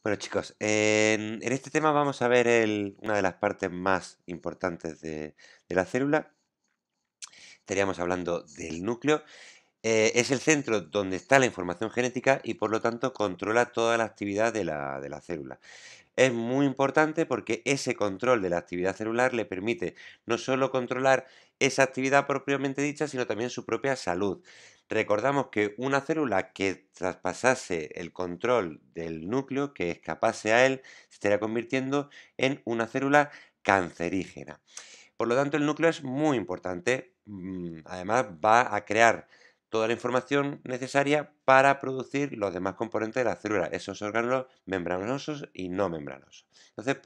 Bueno, chicos, en este tema vamos a ver una de las partes más importantes de la célula. Estaríamos hablando del núcleo. Es el centro donde está la información genética y por lo tanto controla toda la actividad de la célula. Es muy importante porque ese control de la actividad celular le permite no solo controlar esa actividad propiamente dicha, sino también su propia salud. Recordamos que una célula que traspasase el control del núcleo, que escapase a él, se estaría convirtiendo en una célula cancerígena. Por lo tanto, el núcleo es muy importante. Además, va a crear toda la información necesaria para producir los demás componentes de la célula, esos órganos membranosos y no membranosos. Entonces,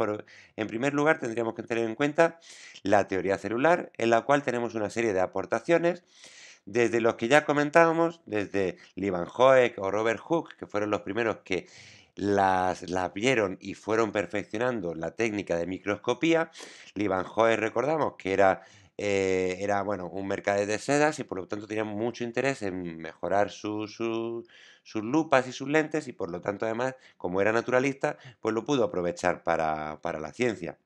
en primer lugar, tendríamos que tener en cuenta la teoría celular, en la cual tenemos una serie de aportaciones, desde los que ya comentábamos, desde Leeuwenhoek o Robert Hooke, que fueron los primeros que las vieron y fueron perfeccionando la técnica de microscopía. Leeuwenhoek, recordamos que era bueno, un mercader de sedas y por lo tanto tenía mucho interés en mejorar sus lupas y sus lentes y por lo tanto además, como era naturalista, pues lo pudo aprovechar para la ciencia.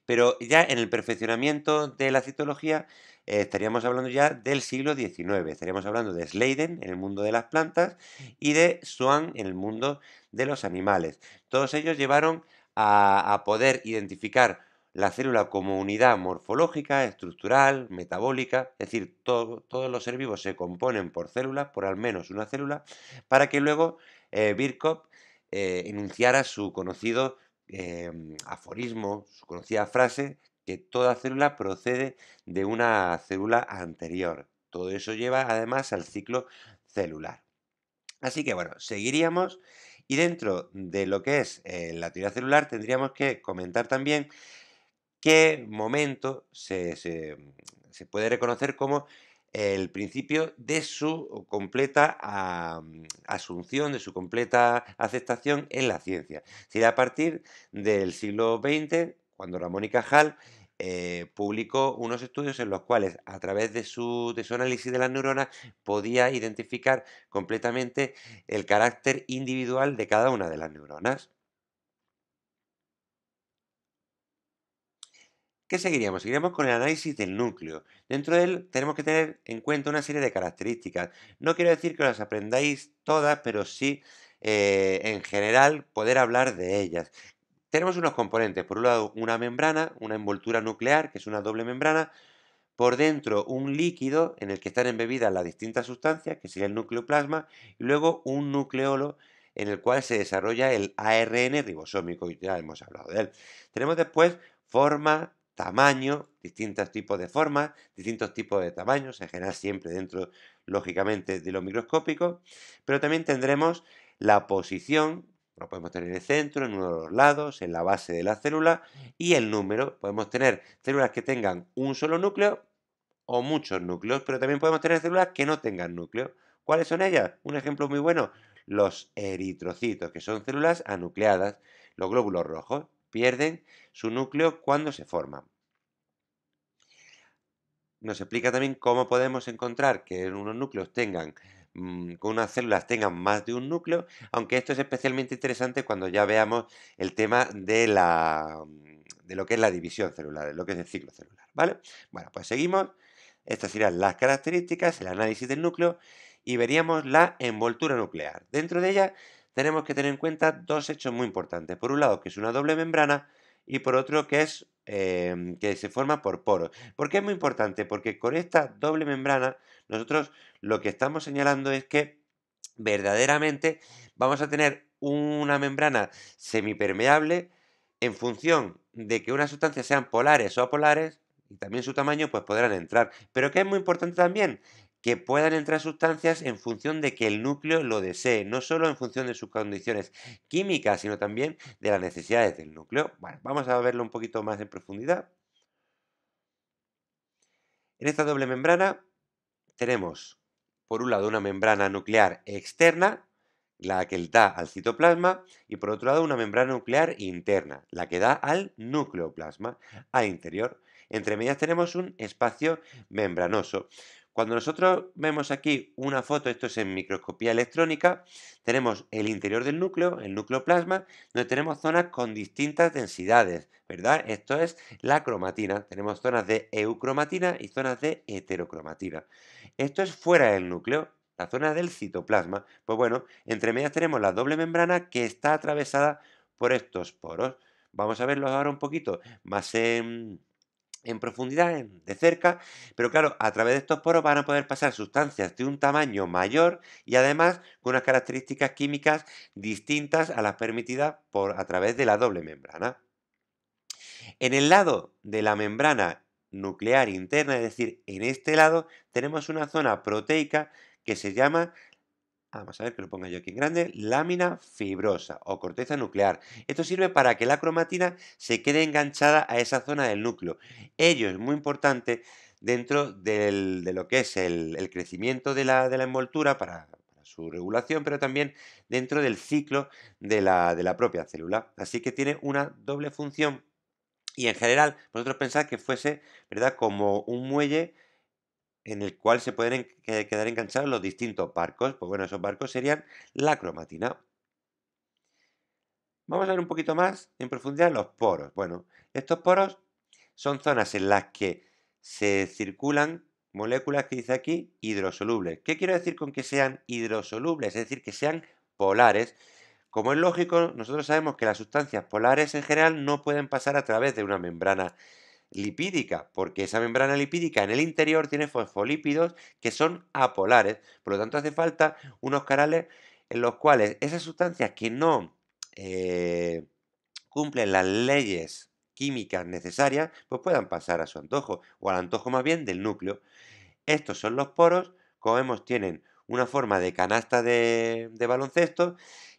Pero ya en el perfeccionamiento de la citología estaríamos hablando ya del siglo XIX, estaríamos hablando de Schleiden en el mundo de las plantas y de Swan en el mundo de los animales. Todos ellos llevaron a poder identificar la célula como unidad morfológica, estructural, metabólica, es decir, todos los seres vivos se componen por células, por al menos una célula, para que luego Birkhoff enunciara su conocido aforismo, su conocida frase, que toda célula procede de una célula anterior. Todo eso lleva además al ciclo celular. Así que bueno, seguiríamos y dentro de lo que es la teoría celular tendríamos que comentar también qué momento se puede reconocer como el principio de su completa asunción, de su completa aceptación en la ciencia. Sería a partir del siglo XX, cuando Ramón y Cajal publicó unos estudios en los cuales, a través de su análisis de las neuronas, podía identificar completamente el carácter individual de cada una de las neuronas. ¿Qué seguiríamos? Seguiríamos con el análisis del núcleo. Dentro de él tenemos que tener en cuenta una serie de características. No quiero decir que las aprendáis todas, pero sí, en general, poder hablar de ellas. Tenemos unos componentes. Por un lado, una membrana, una envoltura nuclear, que es una doble membrana. Por dentro, un líquido en el que están embebidas las distintas sustancias, que sería el nucleoplasma. Y luego, un nucleolo en el cual se desarrolla el ARN ribosómico. Y ya hemos hablado de él. Tenemos después forma, tamaño, distintos tipos de formas, distintos tipos de tamaños, en general siempre dentro, lógicamente, de lo microscópico, pero también tendremos la posición, lo podemos tener en el centro, en uno de los lados, en la base de la célula, y el número. Podemos tener células que tengan un solo núcleo o muchos núcleos, pero también podemos tener células que no tengan núcleo. ¿Cuáles son ellas? Un ejemplo muy bueno, los eritrocitos, que son células anucleadas. Los glóbulos rojos pierden su núcleo cuando se forman. Nos explica también cómo podemos encontrar que unos núcleos que unas células tengan más de un núcleo, aunque esto es especialmente interesante cuando ya veamos el tema de lo que es la división celular, de lo que es el ciclo celular, ¿vale? Bueno, pues seguimos. Estas serían las características, el análisis del núcleo y veríamos la envoltura nuclear. Dentro de ella tenemos que tener en cuenta dos hechos muy importantes. Por un lado, que es una doble membrana y por otro, que es que se forma por poros. ¿Por qué es muy importante? Porque con esta doble membrana nosotros lo que estamos señalando es que verdaderamente vamos a tener una membrana semipermeable en función de que unas sustancias sean polares o apolares y también su tamaño, pues podrán entrar. Pero que es muy importante también que puedan entrar sustancias en función de que el núcleo lo desee, no solo en función de sus condiciones químicas, sino también de las necesidades del núcleo. Bueno, vamos a verlo un poquito más en profundidad. En esta doble membrana tenemos, por un lado, una membrana nuclear externa, la que da al citoplasma, y por otro lado, una membrana nuclear interna, la que da al nucleoplasma, al interior. Entre medias tenemos un espacio membranoso. Cuando nosotros vemos aquí una foto, esto es en microscopía electrónica, tenemos el interior del núcleo, el nucleoplasma, donde tenemos zonas con distintas densidades, ¿verdad? Esto es la cromatina. Tenemos zonas de eucromatina y zonas de heterocromatina. Esto es fuera del núcleo, la zona del citoplasma. Pues bueno, entre medias tenemos la doble membrana que está atravesada por estos poros. Vamos a verlos ahora un poquito más en profundidad, de cerca, pero claro, a través de estos poros van a poder pasar sustancias de un tamaño mayor y además con unas características químicas distintas a las permitidas a través de la doble membrana. En el lado de la membrana nuclear interna, es decir, en este lado, tenemos una zona proteica que se llama, vamos a ver que lo ponga yo aquí en grande, lámina fibrosa o corteza nuclear. Esto sirve para que la cromatina se quede enganchada a esa zona del núcleo. Ello es muy importante dentro de lo que es el crecimiento de la envoltura para su regulación, pero también dentro del ciclo de la propia célula. Así que tiene una doble función y en general vosotros pensáis que fuese, ¿verdad?, como un muelle en el cual se pueden quedar enganchados los distintos barcos. Pues bueno, esos barcos serían la cromatina. Vamos a ver un poquito más en profundidad los poros. Bueno, estos poros son zonas en las que se circulan moléculas que dice aquí hidrosolubles. ¿Qué quiero decir con que sean hidrosolubles? Es decir, que sean polares. Como es lógico, nosotros sabemos que las sustancias polares en general no pueden pasar a través de una membrana lipídica, porque esa membrana lipídica en el interior tiene fosfolípidos que son apolares. Por lo tanto, hace falta unos canales en los cuales esas sustancias que no eh, cumplen las leyes químicas necesarias, pues puedan pasar a su antojo, o al antojo más bien del núcleo. Estos son los poros, como vemos tienen una forma de canasta de baloncesto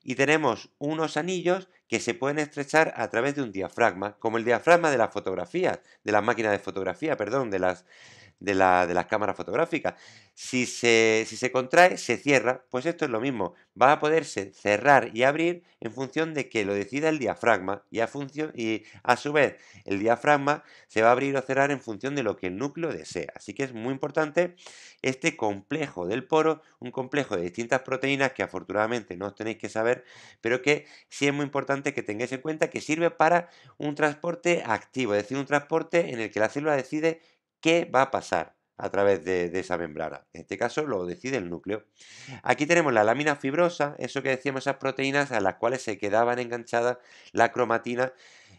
y tenemos unos anillos que se pueden estrechar a través de un diafragma, como el diafragma de las fotografías, de las máquinas de fotografía, perdón, de las cámaras fotográficas. Si se contrae, se cierra. Pues esto es lo mismo. Va a poderse cerrar y abrir en función de que lo decida el diafragma y a su vez el diafragma se va a abrir o cerrar en función de lo que el núcleo desea. Así que es muy importante este complejo del poro, un complejo de distintas proteínas que afortunadamente no os tenéis que saber, pero que sí es muy importante que tengáis en cuenta que sirve para un transporte activo, es decir, un transporte en el que la célula decide qué va a pasar a través de esa membrana. En este caso lo decide el núcleo. Aquí tenemos la lámina fibrosa, eso que decíamos, esas proteínas a las cuales se quedaban enganchadas la cromatina,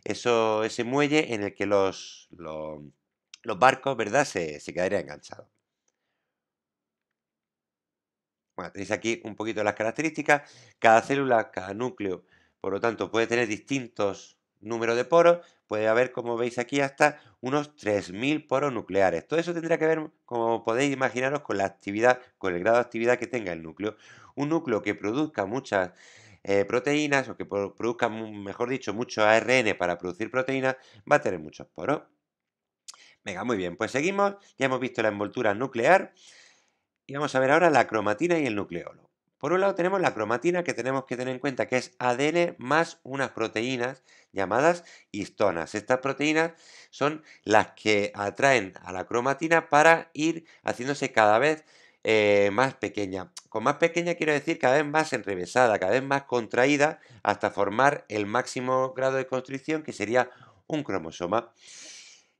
ese muelle en el que los barcos, ¿verdad?, se quedarían enganchados. Bueno, tenéis aquí un poquito las características. Cada célula, cada núcleo, por lo tanto, puede tener distintos números de poros. Puede haber, como veis aquí, hasta unos 3000 poros nucleares. Todo eso tendrá que ver, como podéis imaginaros, con la actividad, con el grado de actividad que tenga el núcleo. Un núcleo que produzca muchas proteínas o que produzca, mejor dicho, mucho ARN para producir proteínas, va a tener muchos poros. Venga, muy bien, pues seguimos. Ya hemos visto la envoltura nuclear. Y vamos a ver ahora la cromatina y el nucleolo. Por un lado tenemos la cromatina, que tenemos que tener en cuenta que es ADN más unas proteínas llamadas histonas. Estas proteínas son las que atraen a la cromatina para ir haciéndose cada vez más pequeña. Con más pequeña quiero decir cada vez más enrevesada, cada vez más contraída, hasta formar el máximo grado de constricción, que sería un cromosoma.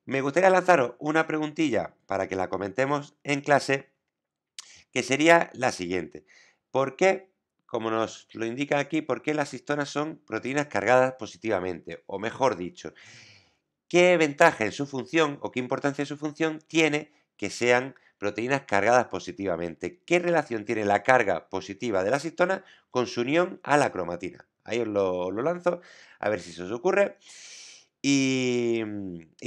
Me gustaría lanzaros una preguntilla para que la comentemos en clase, que sería la siguiente. ¿Por qué, como nos lo indica aquí, por qué las histonas son proteínas cargadas positivamente? O mejor dicho, ¿qué ventaja en su función o qué importancia en su función tiene que sean proteínas cargadas positivamente? ¿Qué relación tiene la carga positiva de las histonas con su unión a la cromatina? Ahí os lo lanzo, a ver si se os ocurre. Y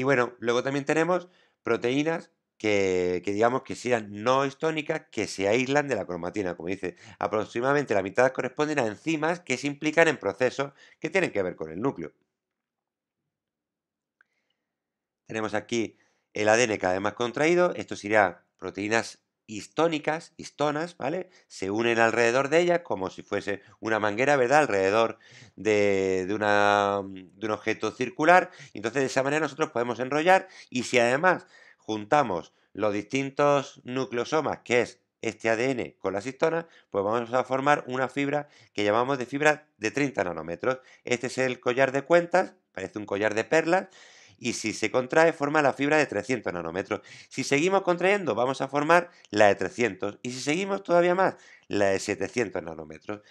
bueno, luego también tenemos proteínas que digamos que sean no histónicas, que se aíslan de la cromatina. Como dice, aproximadamente la mitad corresponden a enzimas que se implican en procesos que tienen que ver con el núcleo. Tenemos aquí el ADN cada vez más contraído. Esto sería proteínas histónicas, histonas, ¿vale? Se unen alrededor de ellas como si fuese una manguera, ¿verdad?, alrededor de un objeto circular. Y entonces de esa manera nosotros podemos enrollar, y si además juntamos los distintos nucleosomas, que es este ADN con las histonas, pues vamos a formar una fibra que llamamos de fibra de 30 nanómetros. Este es el collar de cuentas, parece un collar de perlas, y si se contrae forma la fibra de 300 nanómetros. Si seguimos contrayendo vamos a formar la de 300, y si seguimos todavía más, la de 700 nanómetros.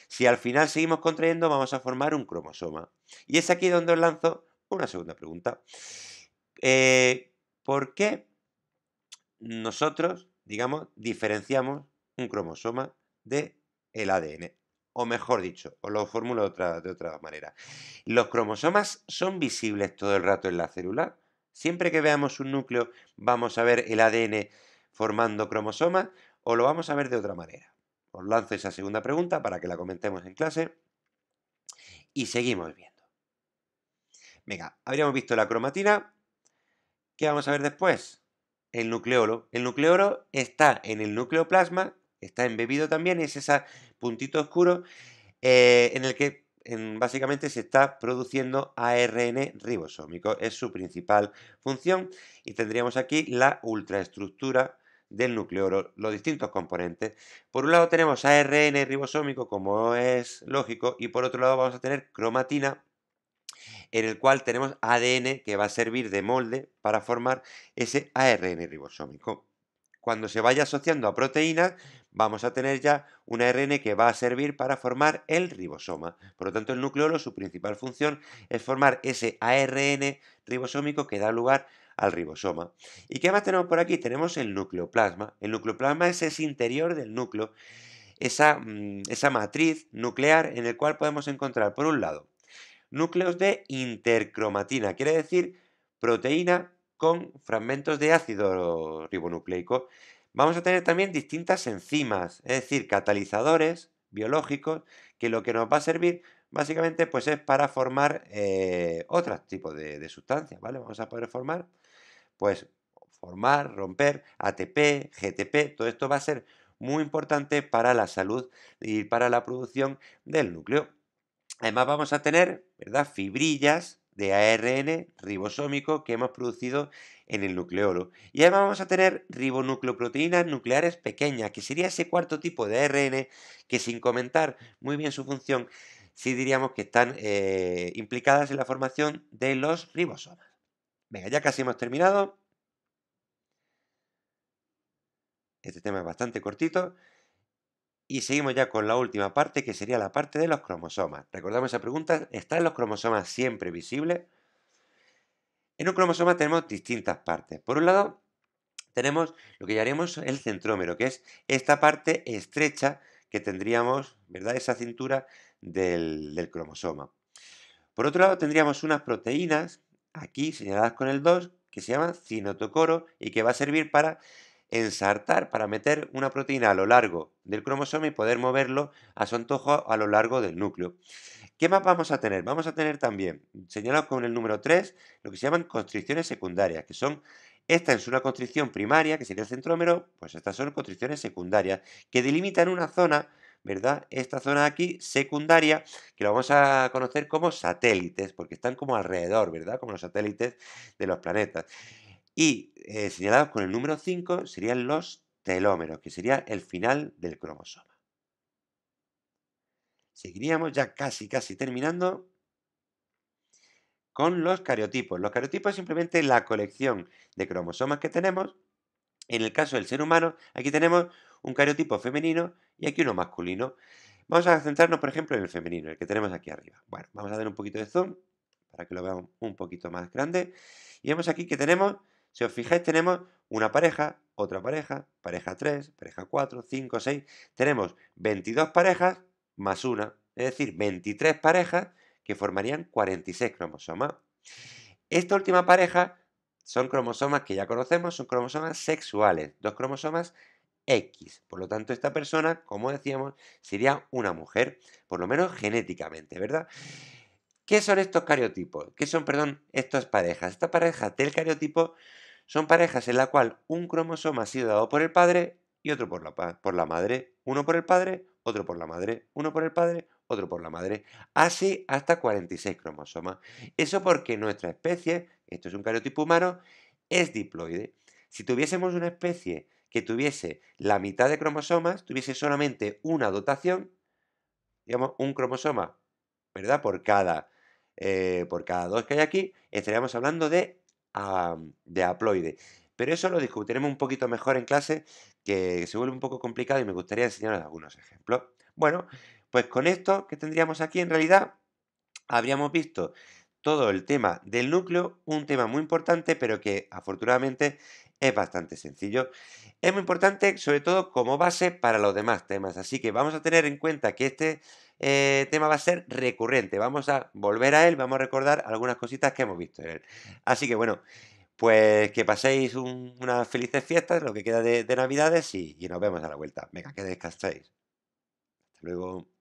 Si al final seguimos contrayendo vamos a formar un cromosoma. Y es aquí donde os lanzo una segunda pregunta. ¿Por qué nosotros, digamos, diferenciamos un cromosoma del ADN? O mejor dicho, os lo formulo de otra manera. ¿Los cromosomas son visibles todo el rato en la célula? Siempre que veamos un núcleo, ¿vamos a ver el ADN formando cromosomas o lo vamos a ver de otra manera? Os lanzo esa segunda pregunta para que la comentemos en clase y seguimos viendo. Venga, habríamos visto la cromatina. ¿Qué vamos a ver después? El nucleolo. El nucleolo está en el nucleoplasma, está embebido también, es ese puntito oscuro en el que básicamente se está produciendo ARN ribosómico. Es su principal función y tendríamos aquí la ultraestructura del nucleolo, los distintos componentes. Por un lado tenemos ARN ribosómico, como es lógico, y por otro lado vamos a tener cromatina, en el cual tenemos ADN que va a servir de molde para formar ese ARN ribosómico. Cuando se vaya asociando a proteínas, vamos a tener ya un ARN que va a servir para formar el ribosoma. Por lo tanto, el nucleolo, su principal función es formar ese ARN ribosómico que da lugar al ribosoma. ¿Y qué más tenemos por aquí? Tenemos el nucleoplasma. El nucleoplasma es ese interior del núcleo, esa matriz nuclear en el cual podemos encontrar, por un lado, núcleos de intercromatina, quiere decir proteína con fragmentos de ácido ribonucleico. Vamos a tener también distintas enzimas, es decir, catalizadores biológicos, que lo que nos va a servir básicamente pues es para formar otros tipos de sustancias, ¿vale? Vamos a poder pues, romper ATP, GTP, todo esto va a ser muy importante para la salud y para la producción del núcleo. Además vamos a tener, ¿verdad?, fibrillas de ARN ribosómico que hemos producido en el nucleolo. Y además vamos a tener ribonucleoproteínas nucleares pequeñas, que sería ese cuarto tipo de ARN que, sin comentar muy bien su función, sí diríamos que están implicadas en la formación de los ribosomas. Venga, ya casi hemos terminado. Este tema es bastante cortito. Y seguimos ya con la última parte, que sería la parte de los cromosomas. Recordamos esa pregunta, ¿están los cromosomas siempre visibles? En un cromosoma tenemos distintas partes. Por un lado, tenemos lo que llamaríamos el centrómero, que es esta parte estrecha que tendríamos, ¿verdad?, esa cintura del cromosoma. Por otro lado, tendríamos unas proteínas, aquí señaladas con el 2, que se llaman cinotocoro y que va a servir para ensartar, para meter una proteína a lo largo del cromosoma y poder moverlo a su antojo a lo largo del núcleo. ¿Qué más vamos a tener? Vamos a tener también, señalado con el número 3, lo que se llaman constricciones secundarias, que son, esta es una constricción primaria, que sería el centrómero, pues estas son constricciones secundarias, que delimitan una zona, ¿verdad? Esta zona de aquí, secundaria, que lo vamos a conocer como satélites, porque están como alrededor, ¿verdad? Como los satélites de los planetas. Y señalados con el número 5 serían los telómeros, que sería el final del cromosoma. Seguiríamos ya casi terminando con los cariotipos. Los cariotipos es simplemente la colección de cromosomas que tenemos. En el caso del ser humano, aquí tenemos un cariotipo femenino y aquí uno masculino. Vamos a centrarnos, por ejemplo, en el femenino, el que tenemos aquí arriba. Bueno, vamos a dar un poquito de zoom para que lo veamos un poquito más grande. Y vemos aquí que tenemos, si os fijáis, tenemos una pareja, otra pareja, pareja 3, pareja 4, 5, 6. Tenemos 22 parejas más una, es decir, 23 parejas que formarían 46 cromosomas. Esta última pareja son cromosomas que ya conocemos, son cromosomas sexuales, dos cromosomas X. Por lo tanto, esta persona, como decíamos, sería una mujer, por lo menos genéticamente, ¿verdad? ¿Qué son estos cariotipos? ¿Qué son, perdón, estas parejas? Estas parejas del cariotipo son parejas en la cual un cromosoma ha sido dado por el padre y otro por la madre. Uno por el padre, otro por la madre. Uno por el padre, otro por la madre. Así hasta 46 cromosomas. Eso porque nuestra especie, esto es un cariotipo humano, es diploide. Si tuviésemos una especie que tuviese la mitad de cromosomas, tuviese solamente una dotación, digamos, un cromosoma, ¿verdad? Por cada dos que hay aquí, estaríamos hablando de haploide. Pero eso lo discutiremos un poquito mejor en clase, que se vuelve un poco complicado y me gustaría enseñaros algunos ejemplos. Bueno, pues con esto que tendríamos aquí, en realidad, habríamos visto todo el tema del núcleo, un tema muy importante, pero que afortunadamente es bastante sencillo. Es muy importante, sobre todo, como base para los demás temas. Así que vamos a tener en cuenta que este tema va a ser recurrente. Vamos a volver a él, vamos a recordar algunas cositas que hemos visto en él. Así que bueno, pues que paséis unas felices fiestas, lo que queda de Navidades y nos vemos a la vuelta. Venga, que descanséis. Hasta luego.